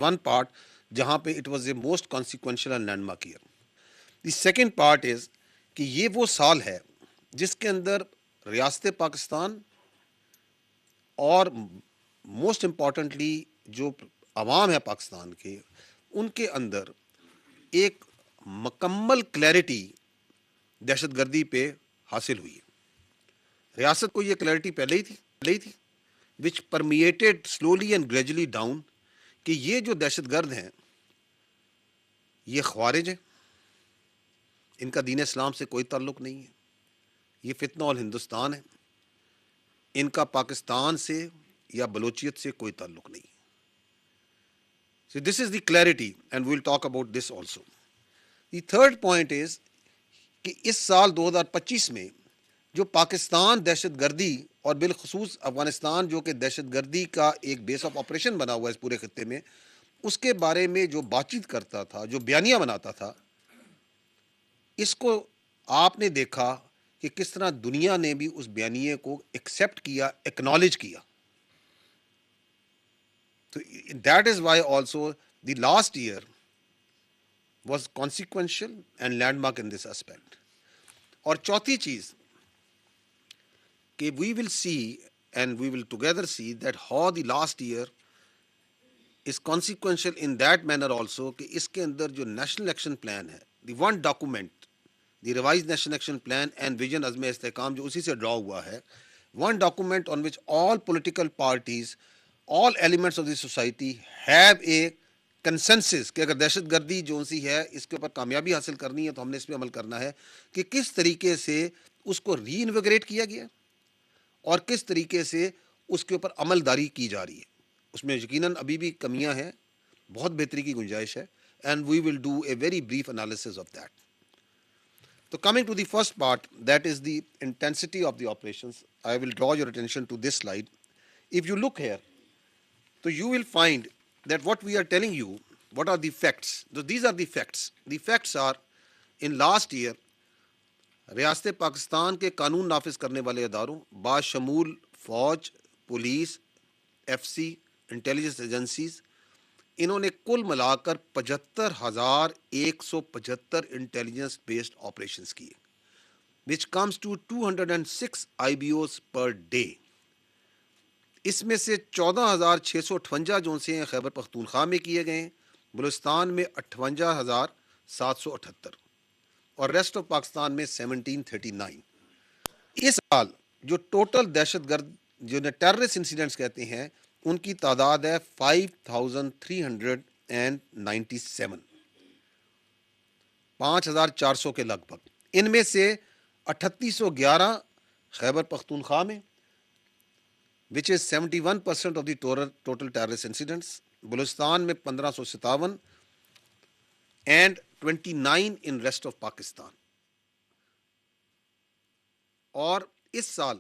One part جہاں پہ it was a most consequential and landmark year. The second part is کہ یہ وہ سال ہے جس کے اندر ریاست پاکستان اور موسٹ امپورٹنٹلی جو عوام ہے پاکستان کے ان کے اندر ایک مکمل کلیئرٹی دہشت گردی پہ حاصل ہوئی ہے. ریاست کو یہ کلیئرٹی پہلے ہی تھی which permitted slowly and gradually down کہ یہ جو دہشت گرد ہیں یہ خوارج ہیں, ان کا دین اسلام سے کوئی تعلق نہیں ہے, یہ فتنہ الہندوستان ہے, ان کا پاکستان سے یا بلوچیت سے کوئی تعلق نہیں. So this is the clarity and we will talk about this also. The third point is کہ اس سال 2025 میں جو پاکستان دہشت گردی اور بالخصوص افغانستان جو کہ دہشت گردی کا ایک بیس آف آپریشن بنا ہوا ہے اس پورے خطے میں, اس کے بارے میں جو بات چیت کرتا تھا, جو بیانیہ بناتا تھا, اس کو آپ نے دیکھا کہ کس طرح دنیا نے بھی اس بیانیے کو ایکسیپٹ کیا, ایکنالج کیا. تو that is why also the last year was consequential and landmark in this aspect. اور چوتھی چیز کہ we will see and we will together see that how the last year is consequential in that manner also کہ اس کے اندر جو national action plan ہے, the one document, the revised national action plan and vision Azm Istehkam جو اسی سے draw ہوا ہے, one document on which all political parties, all elements of the society have a consensus کہ اگر دہشت گردی جو سی ہے اس کے اوپر کامیابی حاصل کرنی ہے تو ہم نے اس پہ عمل کرنا ہے, کہ کس طریقے سے اس کو ری انویگریٹ کیا گیا اور کس طریقے سے اس کے اوپر عمل داری کی جا رہی ہے. اس میں یقیناً ابھی بھی کمیاں ہیں, بہت بہتری کی گنجائش ہے, and we will do a very brief analysis of that. تو coming to the first part that is the intensity of the operations, I will draw your attention to this slide. If you look here, so you will find that what we are telling you, what are the facts? So these are the facts. The facts are in last year ریاست پاکستان کے قانون نافذ کرنے والے اداروں باشمول فوج, police, F C, intelligence agencies, انہوں نے کل ملا کر 75,175 انٹیلیجنس بیسڈ آپریشنز کیے, which comes to 206 IBOs per day. اس میں سے 14,658 جو سے ہیں خیبر پختونخوا میں کیے گئے ہیں, بلوچستان میں 58,778 اور ریسٹ آف پاکستان میں 1739. اس سال جو ٹوٹل دہشت گرد جو ٹیررسٹ انسیڈنٹس کہتے ہیں ان کی تعداد ہے 5,397, 5,400 کے لگ بھگ. ان میں سے 3,811 خیبر پختونخوا میں which is 71% of the total terrorist incidents, Balochistan میں 1,557 and 29 in rest of Pakistan. اور اس سال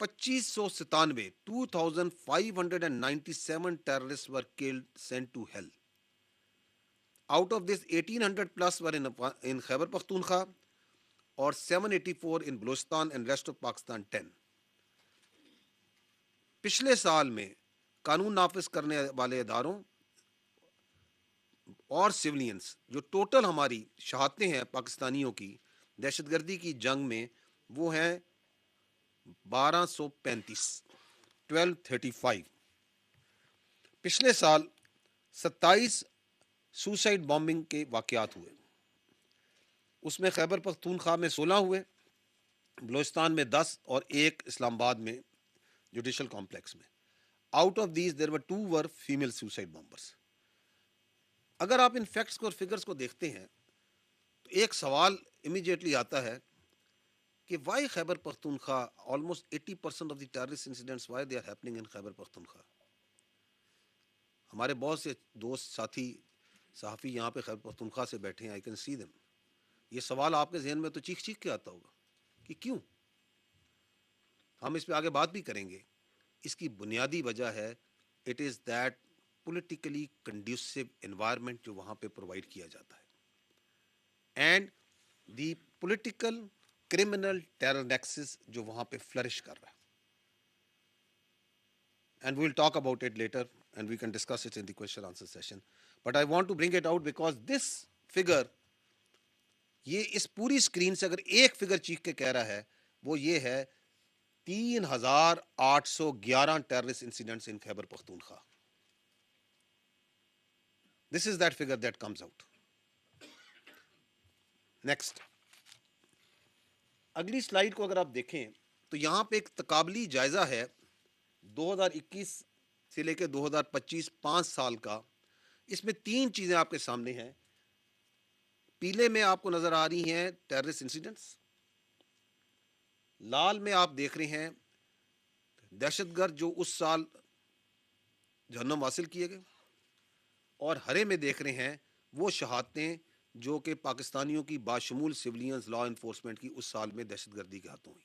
2,597 terrorists were killed, sent to hell. Out of this 1,800 plus were in Khyber Pakhtunkhwa اور 784 in Balochistan and rest of Pakistan 10. پچھلے سال میں قانون نافذ کرنے والے اداروں اور سولینس جو ٹوٹل ہماری شہادتیں ہیں پاکستانیوں کی دہشت گردی کی جنگ میں وہ ہیں 1,235, 1,235. پچھلے سال 27 سوسائڈ بامبنگ کے واقعات ہوئے, اس میں خیبر پختونخوا میں 16 ہوئے, بلوچستان میں 10 اور ایک اسلام آباد میں جوڈیشل کمپلیکس میں. Out of these there were 2 were female suicide bombers. اگر آپ ان فیکٹس کو اور فگرس کو دیکھتے ہیں تو ایک سوال امیڈیٹلی آتا ہے کہ why Khyber Pakhtunkhwa, almost 80% of the terrorist incidents why they are happening in Khyber Pakhtunkhwa. ہمارے بہت سے دوست ساتھی صحافی یہاں پہ خیبر پختونخوا سے بیٹھے ہیں, آئی کین سی دیم. یہ سوال آپ کے ذہن میں تو چیخ چیخ کے آتا ہوگا کہ کیوں. ہم اس پہ آگے بات بھی کریں گے. اس کی بنیادی وجہ ہے it is that politically conducive environment جو وہاں پہ پرووائڈ کیا جاتا ہے, and the political criminal terror nexus جو وہاں پہ فلرش کر رہا ہے. And we will talk about it later. and we can discuss it in the question answer session. But I want to bring it out because this figure, یہ اس پوری screen سے اگر ایک فگر چیخ کے کہہ رہا ہے وہ یہ ہے 3,811 terrorist incidents in Khyber Pakhtunkhwa. This is that figure that comes out. Next. اگلی سلائیڈ کو اگر آپ دیکھیں تو یہاں پہ ایک تقابلی جائزہ ہے 2021 سے لے کے 2025 5 سال کا. اس میں 3 چیزیں آپ کے سامنے ہیں. پیلے میں آپ کو نظر آ رہی ہیں ٹیررسٹ انسیڈنٹس, لال میں آپ دیکھ رہے ہیں دہشت گرد جو اس سال جہنم حاصل کیے گئے, اور ہرے میں دیکھ رہے ہیں وہ شہادتیں جو کہ پاکستانیوں کی باشمول سویلینز لا انفورسمنٹ کی اس سال میں دہشت گردی کے ہاتھوں ہوئی.